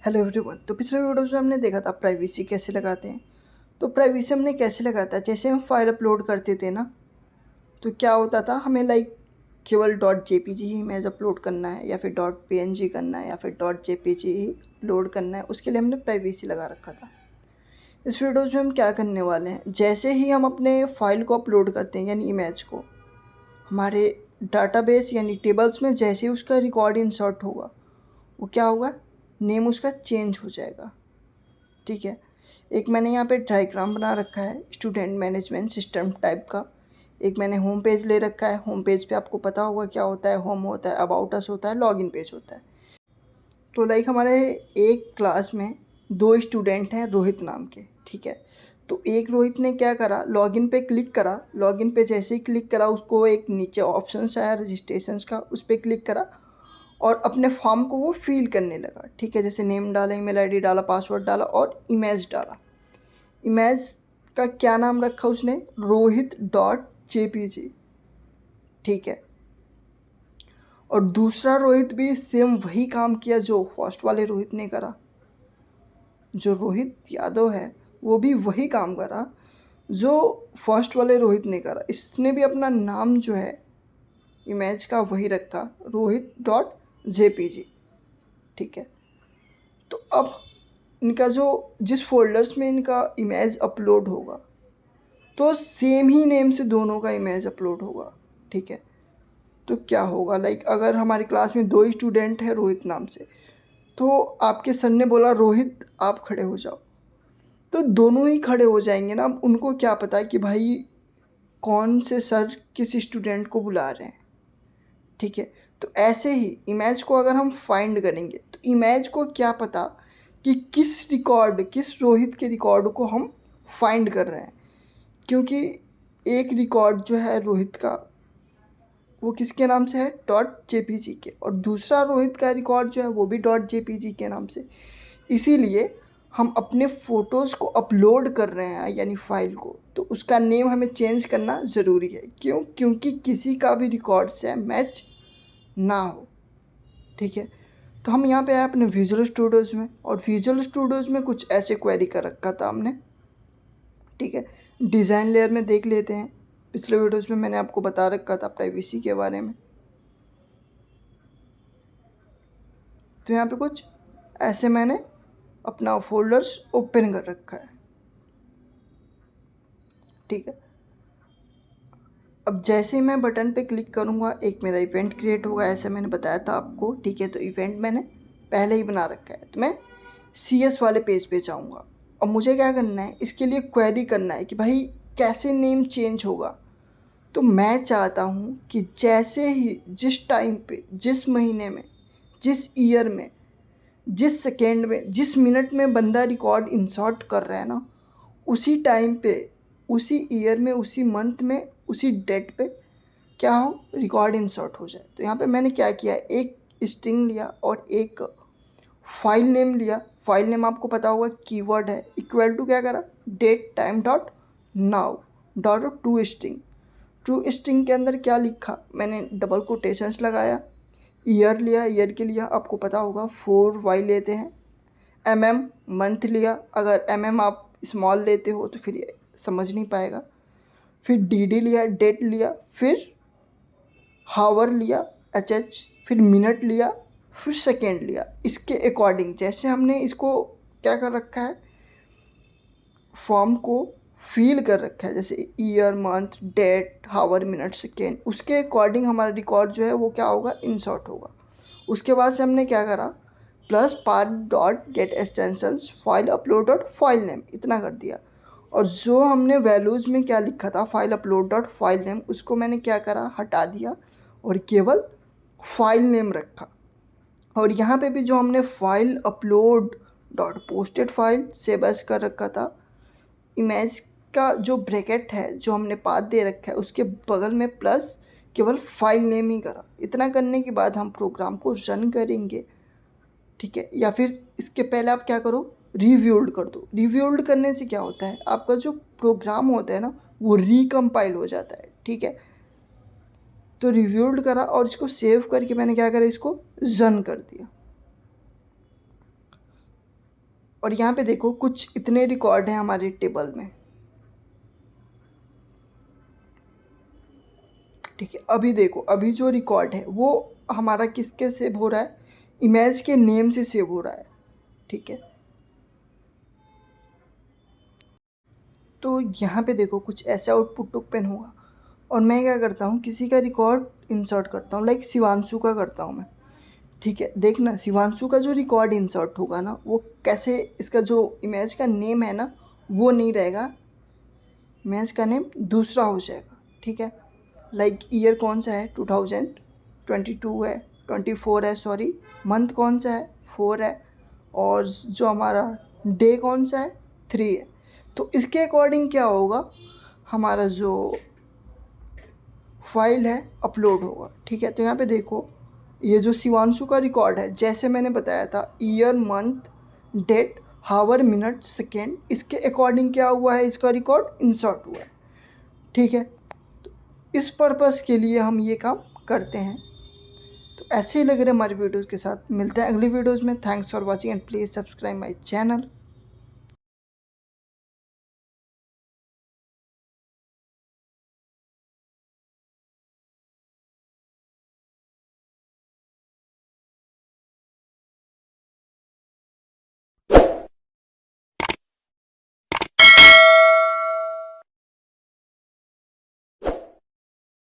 Hello everyone. तो पिछले videos में हमने देखा था प्राइवेसी कैसे लगाते हैं। तो प्राइवेसी हमने कैसे लगाता है, जैसे हम फाइल अपलोड करते थे ना, तो क्या होता था, हमें लाइक केवल डॉट जेपीजी ही इमेज अपलोड करना है या फिर डॉट पीएनजी करना है या फिर डॉट जेपीजी ही लोड करना है, उसके लिए हमने प्राइवेसी लगा रखा था। इस वीडियोज़ में हम क्या करने वाले हैं, जैसे ही हम अपने फाइल को अपलोड करते हैं यानी इमेज को हमारे डाटाबेस यानी टेबल्स में, जैसे ही उसका रिकॉर्ड इंसर्ट होगा वो क्या होगा, नेम उसका चेंज हो जाएगा। ठीक है, एक मैंने यहाँ पे डायग्राम बना रखा है स्टूडेंट मैनेजमेंट सिस्टम टाइप का। एक मैंने होम पेज ले रखा है। होम पेज पे आपको पता होगा क्या होता है, होम होता है, अबाउट अस होता है, लॉगिन पेज होता है। तो लाइक हमारे एक क्लास में दो स्टूडेंट हैं रोहित नाम के। ठीक है, तो एक रोहित ने क्या करा, लॉगिन पे क्लिक करा। लॉगिन पे जैसे ही क्लिक करा उसको एक नीचे ऑप्शन आया रजिस्ट्रेशन का, उस पर क्लिक करा और अपने फॉर्म को वो फिल करने लगा। ठीक है, जैसे नेम डाला, ईमेल आईडी डाला, पासवर्ड डाला और इमेज डाला। इमेज का क्या नाम रखा उसने, रोहित डॉट जेपीजी। ठीक है, और दूसरा रोहित भी सेम वही काम किया जो फर्स्ट वाले रोहित ने करा। जो रोहित यादव है वो भी वही काम करा जो फर्स्ट वाले रोहित ने करा। इसने भी अपना नाम जो है इमेज का वही रखा, रोहित डॉट जेपीजी। ठीक है, तो अब इनका जो जिस फोल्डर्स में इनका इमेज अपलोड होगा तो सेम ही नेम से दोनों का इमेज अपलोड होगा। ठीक है, तो क्या होगा, लाइक अगर हमारी क्लास में दो स्टूडेंट है रोहित नाम से, तो आपके सर ने बोला रोहित आप खड़े हो जाओ, तो दोनों ही खड़े हो जाएंगे ना। अब उनको क्या पता कि भाई कौन से सर किस स्टूडेंट को बुला रहे हैं। ठीक है, तो ऐसे ही इमेज को अगर हम फाइंड करेंगे तो इमेज को क्या पता कि किस रिकॉर्ड, किस रोहित के रिकॉर्ड को हम फाइंड कर रहे हैं, क्योंकि एक रिकॉर्ड जो है रोहित का वो किसके नाम से है, डॉट जेपीजी के, और दूसरा रोहित का रिकॉर्ड जो है वो भी डॉट जेपीजी के नाम से। इसीलिए हम अपने फ़ोटोज़ को अपलोड कर रहे हैं यानी फाइल को, तो उसका नेम हमें चेंज करना ज़रूरी है। क्यों, क्योंकि किसी का भी रिकॉर्ड से मैच ना हो। ठीक है, तो हम यहाँ पे आए अपने विजुअल स्टूडियोज़ में, और विजुअल स्टूडियोज़ में कुछ ऐसे क्वेरी कर रखा था हमने। ठीक है, डिज़ाइन लेयर में देख लेते हैं। पिछले वीडियोज़ में मैंने आपको बता रखा था प्राइवेसी के बारे में। तो यहाँ पे कुछ ऐसे मैंने अपना फोल्डर्स ओपन कर रखा है। ठीक है, अब जैसे ही मैं बटन पे क्लिक करूँगा एक मेरा इवेंट क्रिएट होगा, ऐसे मैंने बताया था आपको। ठीक है, तो इवेंट मैंने पहले ही बना रखा है। तो मैं CS वाले पेज पे जाऊँगा और मुझे क्या करना है, इसके लिए क्वेरी करना है कि भाई कैसे नेम चेंज होगा। तो मैं चाहता हूँ कि जैसे ही जिस टाइम पे, जिस महीने में, जिस ईयर में, जिस सेकेंड में, जिस मिनट में बंदा रिकॉर्ड इंसर्ट कर रहा है ना, उसी टाइम पे, उसी ईयर में, उसी मंथ में, उसी डेट पे क्या हो, रिकॉर्ड इंसर्ट हो जाए। तो यहाँ पे मैंने क्या किया, एक स्ट्रिंग लिया और एक फाइल नेम लिया। फाइल नेम आपको पता होगा कीवर्ड है, इक्वल टू क्या करा, date time dot now dot to string. To string के अंदर क्या लिखा, मैंने डबल कोटेशंस लगाया। ईयर लिया, ईयर के लिए आपको पता होगा 4Y लेते हैं। मंथ लिया, अगर आप स्मॉल लेते हो तो फिर ये समझ नहीं पाएगा। फिर DD लिया, डेट लिया, फिर हावर लिया, फिर मिनट लिया, फिर सेकेंड लिया। इसके अकॉर्डिंग जैसे हमने इसको क्या कर रखा है, फॉर्म को फिल कर रखा है, जैसे ईयर, मंथ, डेट, हावर, मिनट, सेकेंड, उसके अकॉर्डिंग हमारा रिकॉर्ड जो है वो क्या होगा, इंसर्ट होगा। उसके बाद से हमने क्या करा, plus path dot gate extensions file upload dot file name, इतना कर दिया। और जो हमने वैल्यूज़ में क्या लिखा था, file upload dot file name, उसको मैंने क्या करा, हटा दिया और केवल फाइल नेम रखा। और यहाँ पे भी जो हमने file upload dot posted file save as कर रखा था, इमेज का जो ब्रैकेट है जो हमने पाथ दे रखा है उसके बगल में प्लस केवल फाइल नेम ही करा। इतना करने के बाद हम प्रोग्राम को रन करेंगे। ठीक है, या फिर इसके पहले आप क्या करो, रिव्यूल्ड कर दो। रिव्यूल्ड करने से क्या होता है, आपका जो प्रोग्राम होता है ना वो रिकम्पाइल हो जाता है। ठीक है, तो रिव्यूल्ड करा और इसको सेव करके मैंने क्या करा, इसको रन कर दिया। और यहाँ पे देखो कुछ इतने रिकॉर्ड हैं हमारे टेबल में, ठीक है। अभी देखो, अभी जो रिकॉर्ड है वो हमारा किसके सेव हो रहा है, इमेज के नेम से सेव हो रहा है, ठीक है। तो यहाँ पे देखो कुछ ऐसे आउटपुट ओपन होगा और मैं क्या करता हूँ, किसी का रिकॉर्ड इंसर्ट करता हूँ, लाइक शिवांशु का करता हूँ मैं, ठीक है। देखना शिवांशु का जो रिकॉर्ड इंसर्ट होगा ना, वो कैसे, इसका जो इमेज का नेम है ना वो नहीं रहेगा, इमेज का नेम दूसरा हो जाएगा, ठीक है। लाइक ईयर कौन सा है, 2022 है, 24 है, सॉरी, मंथ कौन सा है, 4 है, और जो हमारा डे कौन सा है, 3 है। तो इसके अकॉर्डिंग क्या होगा, हमारा जो फाइल है अपलोड होगा, ठीक है। तो यहाँ पे देखो ये जो शिवांशु का रिकॉर्ड है, जैसे मैंने बताया था, ईयर, मंथ, डेट, हावर, मिनट, सेकेंड, इसके अकॉर्डिंग क्या हुआ है, इसका रिकॉर्ड इंसर्ट हुआ है, ठीक है। तो इस पर्पज़ के लिए हम ये काम करते हैं। तो ऐसे ही लग रहे हमारे वीडियोज़ के साथ, मिलते हैं अगली वीडियोज़ में। Thanks for watching and please subscribe my channel.